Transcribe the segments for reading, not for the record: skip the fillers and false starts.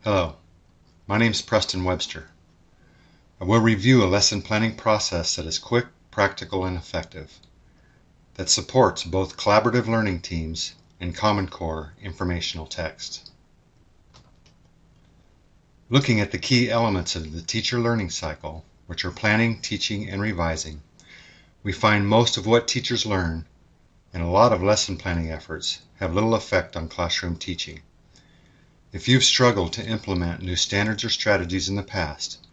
Hello, my name is Preston Webster. I will review a lesson planning process that is quick, practical, and effective, that supports both collaborative learning teams and Common Core informational text. Looking at the key elements of the teacher learning cycle, which are planning, teaching, and revising, we find most of what teachers learn and a lot of lesson planning efforts have little effect on classroom teaching. If you've struggled to implement new standards or strategies in the past,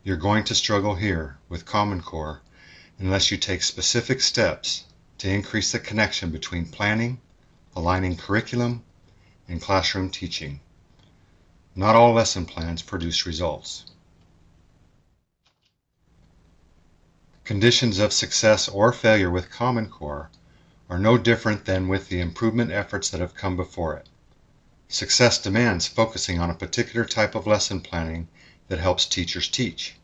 you're going to struggle here with Common Core unless you take specific steps to increase the connection between planning, aligning curriculum, and classroom teaching. Not all lesson plans produce results. Conditions of success or failure with Common Core are no different than with the improvement efforts that have come before it. Success demands focusing on a particular type of lesson planning that helps teachers teach,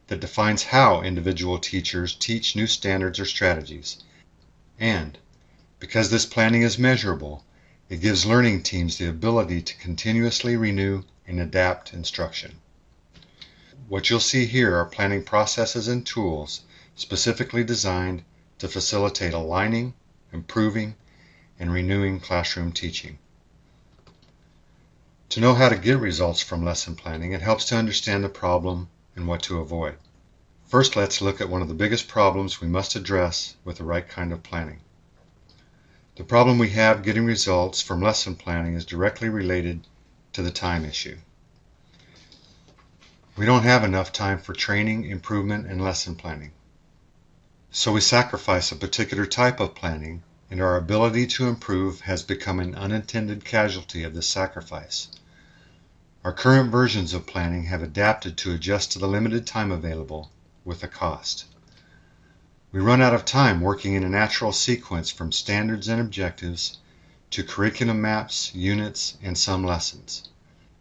that defines how individual teachers teach new standards or strategies, and, because this planning is measurable, it gives learning teams the ability to continuously renew and adapt instruction. What you'll see here are planning processes and tools specifically designed to facilitate aligning, improving, and renewing classroom teaching. To know how to get results from lesson planning, it helps to understand the problem and what to avoid. First, let's look at one of the biggest problems we must address with the right kind of planning. The problem we have getting results from lesson planning is directly related to the time issue. We don't have enough time for training, improvement, and lesson planning. So we sacrifice a particular type of planning, and our ability to improve has become an unintended casualty of this sacrifice. Our current versions of planning have adapted to adjust to the limited time available with the cost. We run out of time working in a natural sequence from standards and objectives to curriculum maps, units, and some lessons,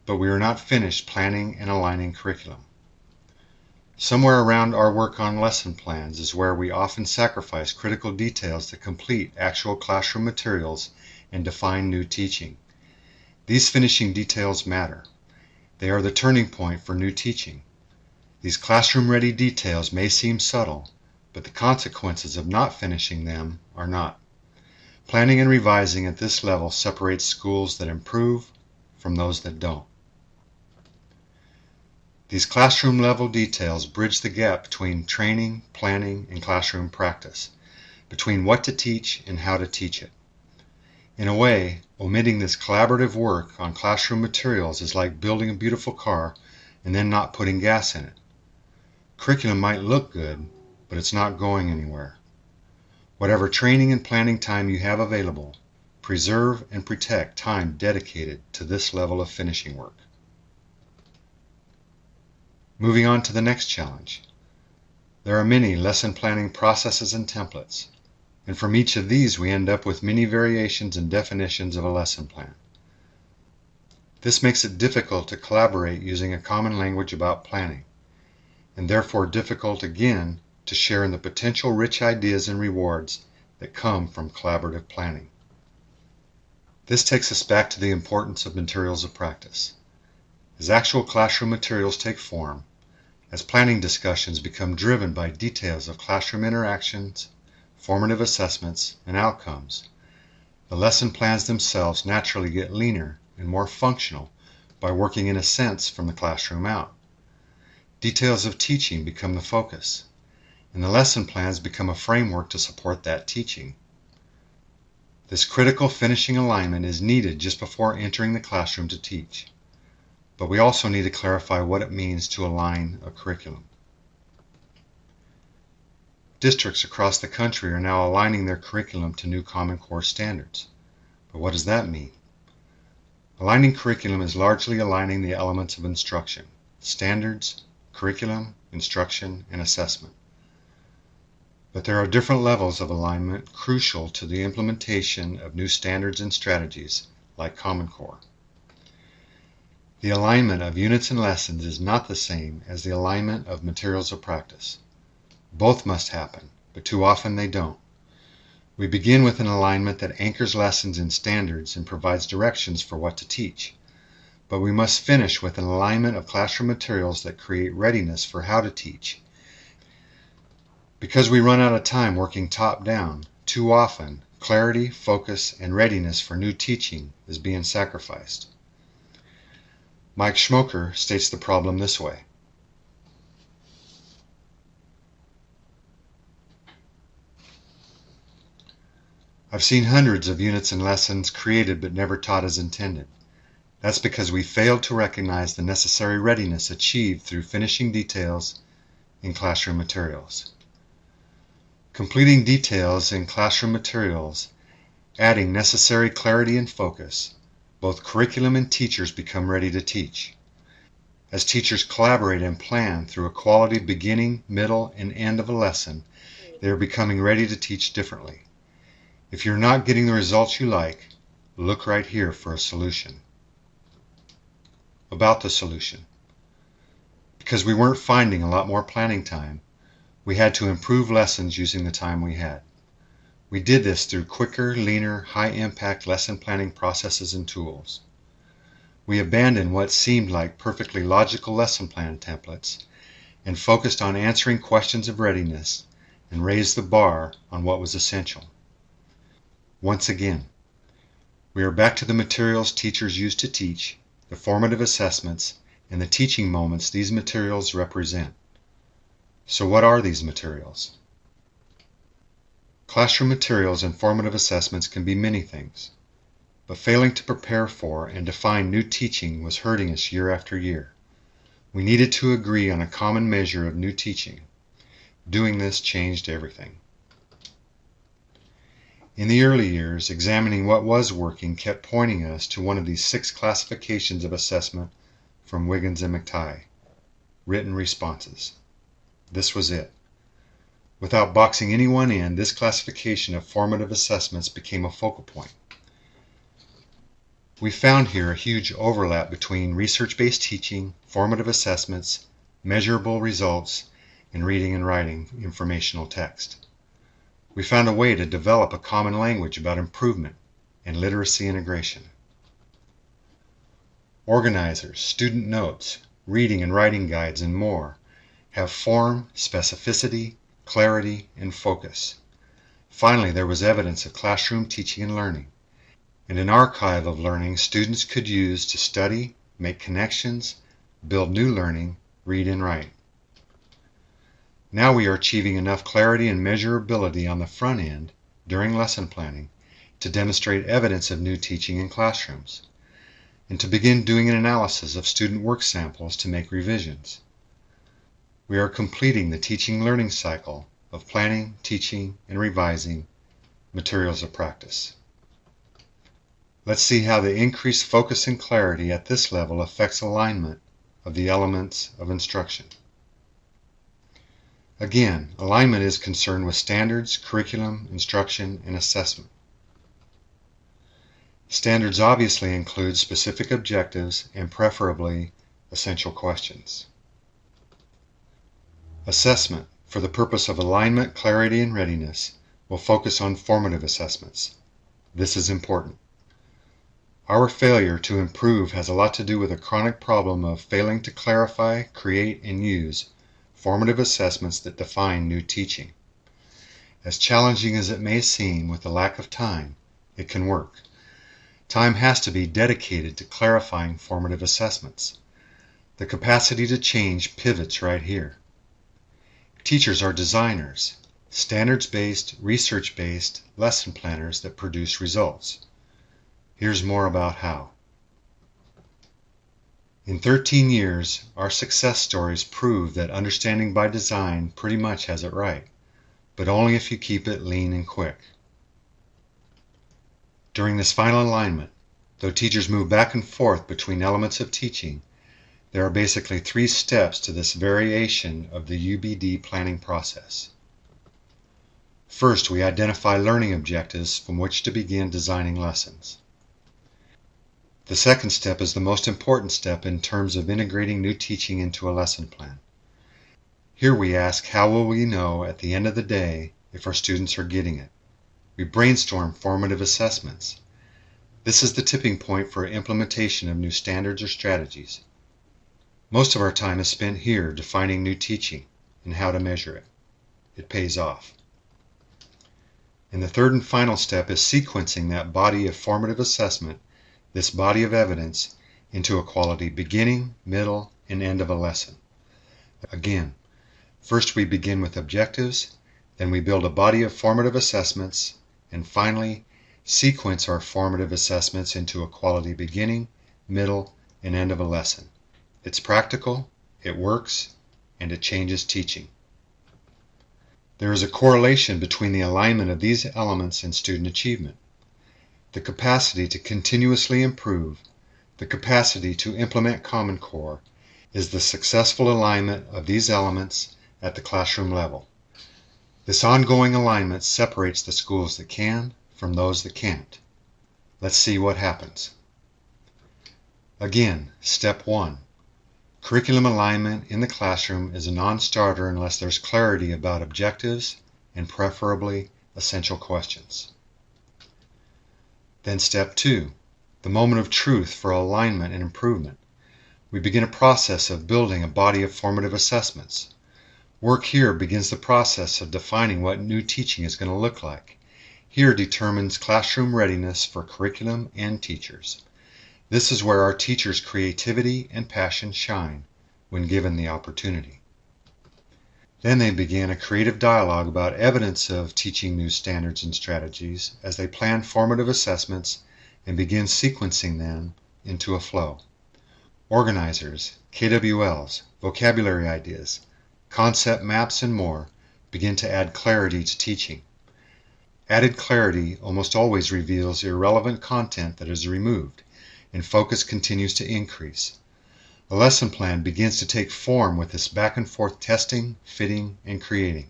but we are not finished planning and aligning curriculum. Somewhere around our work on lesson plans is where we often sacrifice critical details to complete actual classroom materials and define new teaching. These finishing details matter. They are the turning point for new teaching. These classroom-ready details may seem subtle, but the consequences of not finishing them are not. Planning and revising at this level separates schools that improve from those that don't. These classroom-level details bridge the gap between training, planning, and classroom practice, between what to teach and how to teach it. In a way, omitting this collaborative work on classroom materials is like building a beautiful car and then not putting gas in it. Curriculum might look good, but it's not going anywhere. Whatever training and planning time you have available, preserve and protect time dedicated to this level of finishing work. Moving on to the next challenge. There are many lesson planning processes and templates, and from each of these we end up with many variations and definitions of a lesson plan. This makes it difficult to collaborate using a common language about planning, and therefore difficult again to share in the potential rich ideas and rewards that come from collaborative planning. This takes us back to the importance of materials of practice. As actual classroom materials take form, as planning discussions become driven by details of classroom interactions, formative assessments, and outcomes, the lesson plans themselves naturally get leaner and more functional by working in a sense from the classroom out. Details of teaching become the focus, and the lesson plans become a framework to support that teaching. This critical finishing alignment is needed just before entering the classroom to teach, but we also need to clarify what it means to align a curriculum. Districts across the country are now aligning their curriculum to new Common Core standards. But what does that mean? Aligning curriculum is largely aligning the elements of instruction: standards, curriculum, instruction, and assessment. But there are different levels of alignment crucial to the implementation of new standards and strategies, like Common Core. The alignment of units and lessons is not the same as the alignment of materials of practice. Both must happen, but too often they don't. We begin with an alignment that anchors lessons in standards and provides directions for what to teach. but we must finish with an alignment of classroom materials that create readiness for how to teach. Because we run out of time working top-down, too often, clarity, focus, and readiness for new teaching is being sacrificed. Mike Schmoker states the problem this way. I've seen hundreds of units and lessons created but never taught as intended. That's because we failed to recognize the necessary readiness achieved through finishing details in classroom materials. Completing details in classroom materials, adding necessary clarity and focus, both curriculum and teachers become ready to teach. As teachers collaborate and plan through a quality beginning, middle, and end of a lesson, they are becoming ready to teach differently. If you're not getting the results you like, look right here for a solution. About the solution. Because we weren't finding a lot more planning time, we had to improve lessons using the time we had. We did this through quicker, leaner, high-impact lesson planning processes and tools. We abandoned what seemed like perfectly logical lesson plan templates and focused on answering questions of readiness and raised the bar on what was essential. Once again, we are back to the materials teachers use to teach, the formative assessments, and the teaching moments these materials represent. So what are these materials? Classroom materials and formative assessments can be many things, but failing to prepare for and define new teaching was hurting us year after year. We needed to agree on a common measure of new teaching. Doing this changed everything. In the early years, examining what was working kept pointing us to one of these 6 classifications of assessment from Wiggins and McTighe, written responses. This was it. Without boxing anyone in, this classification of formative assessments became a focal point. We found here a huge overlap between research-based teaching, formative assessments, measurable results, and reading and writing informational text. We found a way to develop a common language about improvement and literacy integration. Organizers, student notes, reading and writing guides, and more have form, specificity, clarity, and focus. Finally, there was evidence of classroom teaching and learning, and an archive of learning students could use to study, make connections, build new learning, read and write. Now we are achieving enough clarity and measurability on the front end during lesson planning to demonstrate evidence of new teaching in classrooms, and to begin doing an analysis of student work samples to make revisions. We are completing the teaching-learning cycle of planning, teaching, and revising materials of practice. Let's see how the increased focus and clarity at this level affects alignment of the elements of instruction. Again, alignment is concerned with standards, curriculum, instruction, and assessment. Standards obviously include specific objectives and preferably essential questions. Assessment, for the purpose of alignment, clarity, and readiness, will focus on formative assessments. This is important. Our failure to improve has a lot to do with a chronic problem of failing to clarify, create, and use formative assessments that define new teaching. As challenging as it may seem with the lack of time, it can work. Time has to be dedicated to clarifying formative assessments. The capacity to change pivots right here. Teachers are designers, standards-based, research-based lesson planners that produce results. Here's more about how. In 13 years, our success stories prove that understanding by design pretty much has it right, but only if you keep it lean and quick. During this final alignment, though teachers move back and forth between elements of teaching, there are basically 3 steps to this variation of the UBD planning process. First, we identify learning objectives from which to begin designing lessons. The second step is the most important step in terms of integrating new teaching into a lesson plan. Here we ask, how will we know at the end of the day if our students are getting it? We brainstorm formative assessments. This is the tipping point for implementation of new standards or strategies. Most of our time is spent here defining new teaching and how to measure it. It pays off. And the third and final step is sequencing that body of formative assessment, this body of evidence, into a quality beginning, middle, and end of a lesson. Again, first we begin with objectives, then we build a body of formative assessments, and finally sequence our formative assessments into a quality beginning, middle, and end of a lesson. It's practical, it works, and it changes teaching. There is a correlation between the alignment of these elements and student achievement. The capacity to continuously improve, the capacity to implement Common Core, is the successful alignment of these elements at the classroom level. This ongoing alignment separates the schools that can from those that can't. Let's see what happens. Again, step 1. Curriculum alignment in the classroom is a non-starter unless there's clarity about objectives and preferably essential questions. Then step 2, the moment of truth for alignment and improvement. We begin a process of building a body of formative assessments. Work here begins the process of defining what new teaching is going to look like. Here determines classroom readiness for curriculum and teachers. This is where our teachers' creativity and passion shine when given the opportunity. Then they begin a creative dialogue about evidence of teaching new standards and strategies as they plan formative assessments and begin sequencing them into a flow. Organizers, KWLs, vocabulary ideas, concept maps, and more begin to add clarity to teaching. Added clarity almost always reveals irrelevant content that is removed, and focus continues to increase. A lesson plan begins to take form with this back and forth testing, fitting, and creating.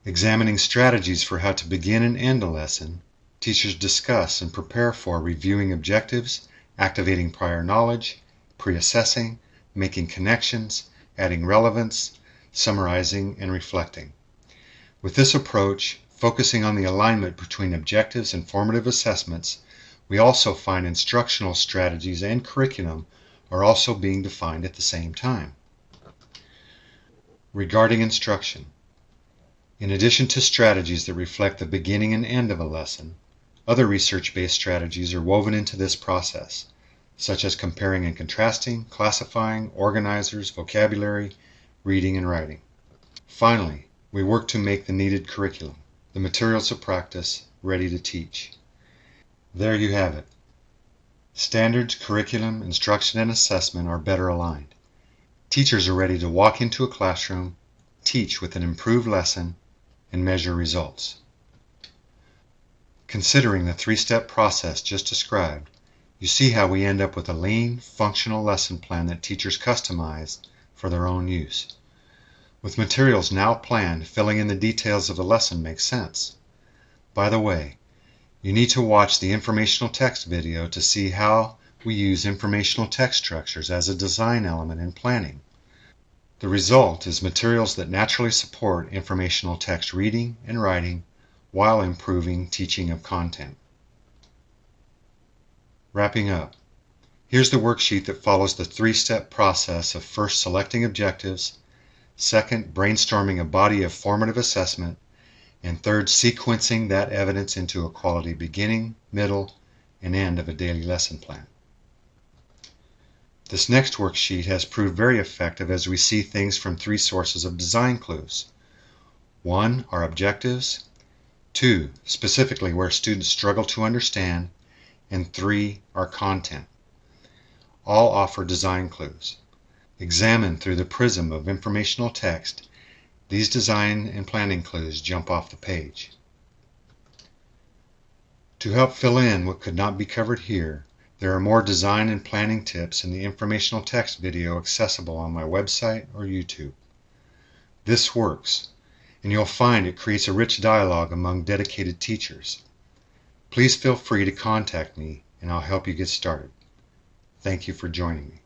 Examining strategies for how to begin and end a lesson, teachers discuss and prepare for reviewing objectives, activating prior knowledge, pre-assessing, making connections, adding relevance, summarizing, and reflecting. With this approach, focusing on the alignment between objectives and formative assessments, we also find instructional strategies and curriculum are also being defined at the same time. Regarding instruction, in addition to strategies that reflect the beginning and end of a lesson, other research-based strategies are woven into this process, such as comparing and contrasting, classifying, organizers, vocabulary, reading, and writing. Finally, we work to make the needed curriculum, the materials of practice, ready to teach. There you have it. Standards, curriculum, instruction, and assessment are better aligned. Teachers are ready to walk into a classroom, teach with an improved lesson, and measure results. Considering the three-step process just described, you see how we end up with a lean, functional lesson plan that teachers customize for their own use. With materials now planned, filling in the details of the lesson makes sense. By the way, you need to watch the informational text video to see how we use informational text structures as a design element in planning. The result is materials that naturally support informational text reading and writing while improving teaching of content. Wrapping up, here's the worksheet that follows the three-step process of first selecting objectives, second brainstorming a body of formative assessment, and third sequencing that evidence into a quality beginning, middle, and end of a daily lesson plan. This next worksheet has proved very effective as we see things from three sources of design clues. 1. Our objectives. 2. Specifically where students struggle to understand. And 3. Our content. All offer design clues. Examined through the prism of informational text, these design and planning clues jump off the page. To help fill in what could not be covered here, there are more design and planning tips in the informational text video accessible on my website or YouTube. This works, and you'll find it creates a rich dialogue among dedicated teachers. Please feel free to contact me and I'll help you get started. Thank you for joining me.